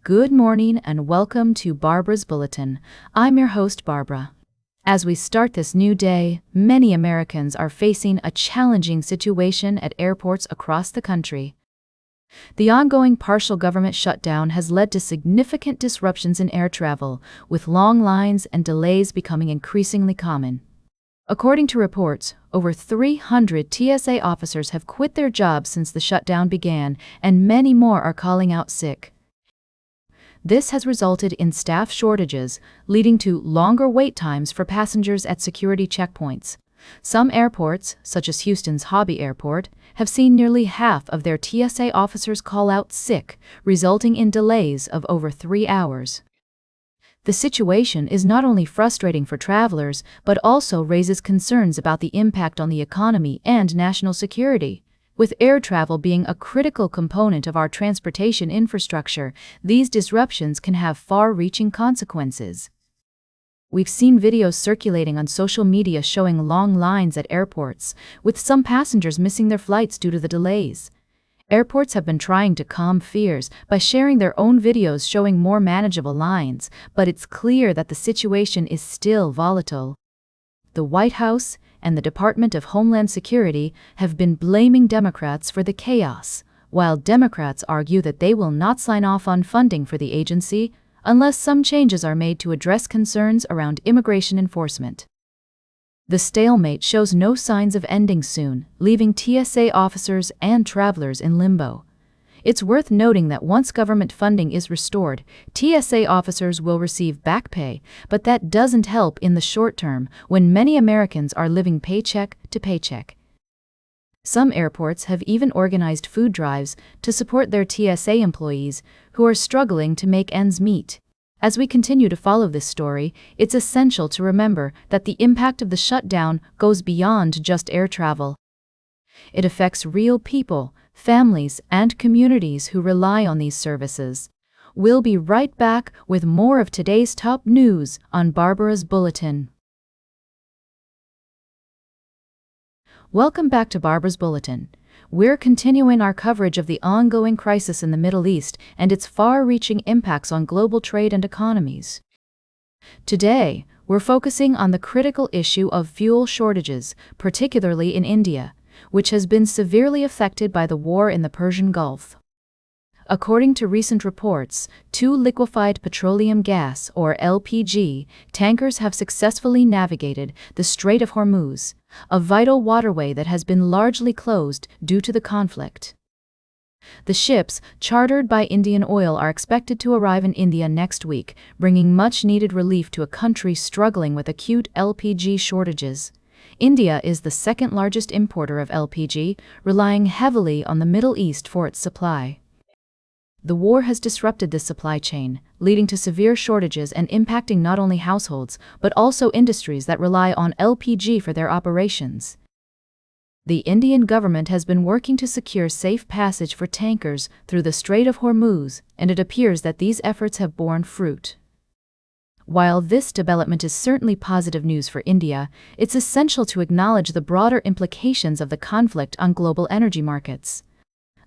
Good morning and welcome to Barbara's Bulletin. I'm your host, Barbara. As we start this new day, many Americans are facing a challenging situation at airports across the country. The ongoing partial government shutdown has led to significant disruptions in air travel, with long lines and delays becoming increasingly common. According to reports, over 300 TSA officers have quit their jobs since the shutdown began, and many more are calling out sick. This has resulted in staff shortages, leading to longer wait times for passengers at security checkpoints. Some airports, such as Houston's Hobby Airport, have seen nearly half of their TSA officers call out sick, resulting in delays of over 3 hours. The situation is not only frustrating for travelers, but also raises concerns about the impact on the economy and national security. With air travel being a critical component of our transportation infrastructure, these disruptions can have far-reaching consequences. We've seen videos circulating on social media showing long lines at airports, with some passengers missing their flights due to the delays. Airports have been trying to calm fears by sharing their own videos showing more manageable lines, but it's clear that the situation is still volatile. The White House and the Department of Homeland Security have been blaming Democrats for the chaos, while Democrats argue that they will not sign off on funding for the agency unless some changes are made to address concerns around immigration enforcement. The stalemate shows no signs of ending soon, leaving TSA officers and travelers in limbo. It's worth noting that once government funding is restored, TSA officers will receive back pay, but that doesn't help in the short term when many Americans are living paycheck to paycheck. Some airports have even organized food drives to support their TSA employees who are struggling to make ends meet. As we continue to follow this story, it's essential to remember that the impact of the shutdown goes beyond just air travel. It affects real people, families, and communities who rely on these services. We'll be right back with more of today's top news on Barbara's Bulletin. Welcome back to Barbara's Bulletin. We're continuing our coverage of the ongoing crisis in the Middle East and its far-reaching impacts on global trade and economies. Today, we're focusing on the critical issue of fuel shortages, particularly in India, which has been severely affected by the war in the Persian Gulf. According to recent reports, 2 liquefied petroleum gas, or LPG, tankers have successfully navigated the Strait of Hormuz, a vital waterway that has been largely closed due to the conflict. The ships, chartered by Indian Oil, are expected to arrive in India next week, bringing much-needed relief to a country struggling with acute LPG shortages. India is the second-largest importer of LPG, relying heavily on the Middle East for its supply. The war has disrupted this supply chain, leading to severe shortages and impacting not only households, but also industries that rely on LPG for their operations. The Indian government has been working to secure safe passage for tankers through the Strait of Hormuz, and it appears that these efforts have borne fruit. While this development is certainly positive news for India, it's essential to acknowledge the broader implications of the conflict on global energy markets.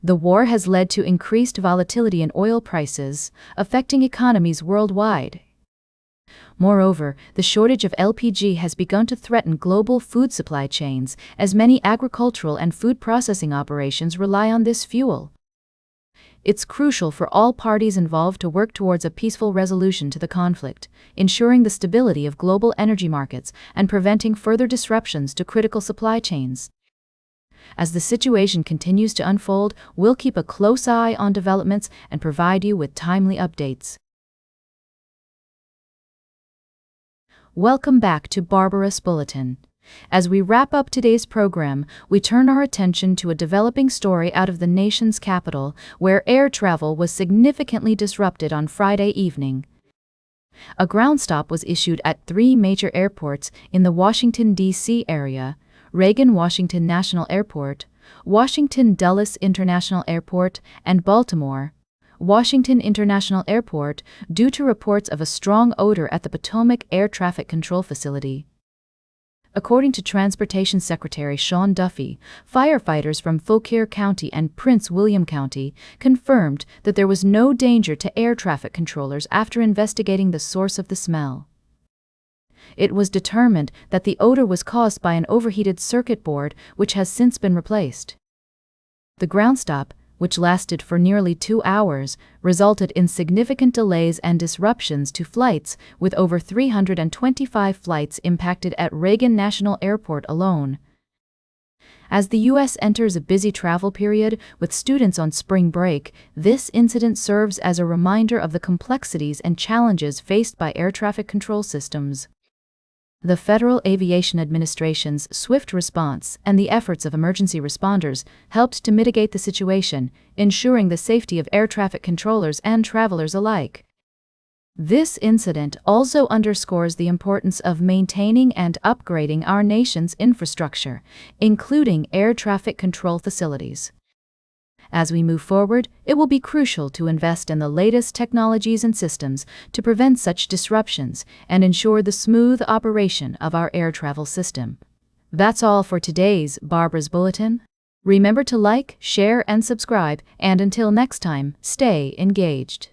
The war has led to increased volatility in oil prices, affecting economies worldwide. Moreover, the shortage of LPG has begun to threaten global food supply chains, as many agricultural and food processing operations rely on this fuel. It's crucial for all parties involved to work towards a peaceful resolution to the conflict, ensuring the stability of global energy markets and preventing further disruptions to critical supply chains. As the situation continues to unfold, we'll keep a close eye on developments and provide you with timely updates. Welcome back to Barbara's Bulletin. As we wrap up today's program, we turn our attention to a developing story out of the nation's capital, where air travel was significantly disrupted on Friday evening. A ground stop was issued at 3 major airports in the Washington, D.C. area: Reagan Washington National Airport, Washington Dulles International Airport, and Baltimore Washington International Airport, due to reports of a strong odor at the Potomac Air Traffic Control Facility. According to Transportation Secretary Sean Duffy, firefighters from Fauquier County and Prince William County confirmed that there was no danger to air traffic controllers after investigating the source of the smell. It was determined that the odor was caused by an overheated circuit board, which has since been replaced. The ground stop, which lasted for nearly 2 hours, resulted in significant delays and disruptions to flights, with over 325 flights impacted at Reagan National Airport alone. As the U.S. enters a busy travel period with students on spring break, this incident serves as a reminder of the complexities and challenges faced by air traffic control systems. The Federal Aviation Administration's swift response and the efforts of emergency responders helped to mitigate the situation, ensuring the safety of air traffic controllers and travelers alike. This incident also underscores the importance of maintaining and upgrading our nation's infrastructure, including air traffic control facilities. As we move forward, it will be crucial to invest in the latest technologies and systems to prevent such disruptions and ensure the smooth operation of our air travel system. That's all for today's Barbara's Bulletin. Remember to like, share, and subscribe, and until next time, stay engaged.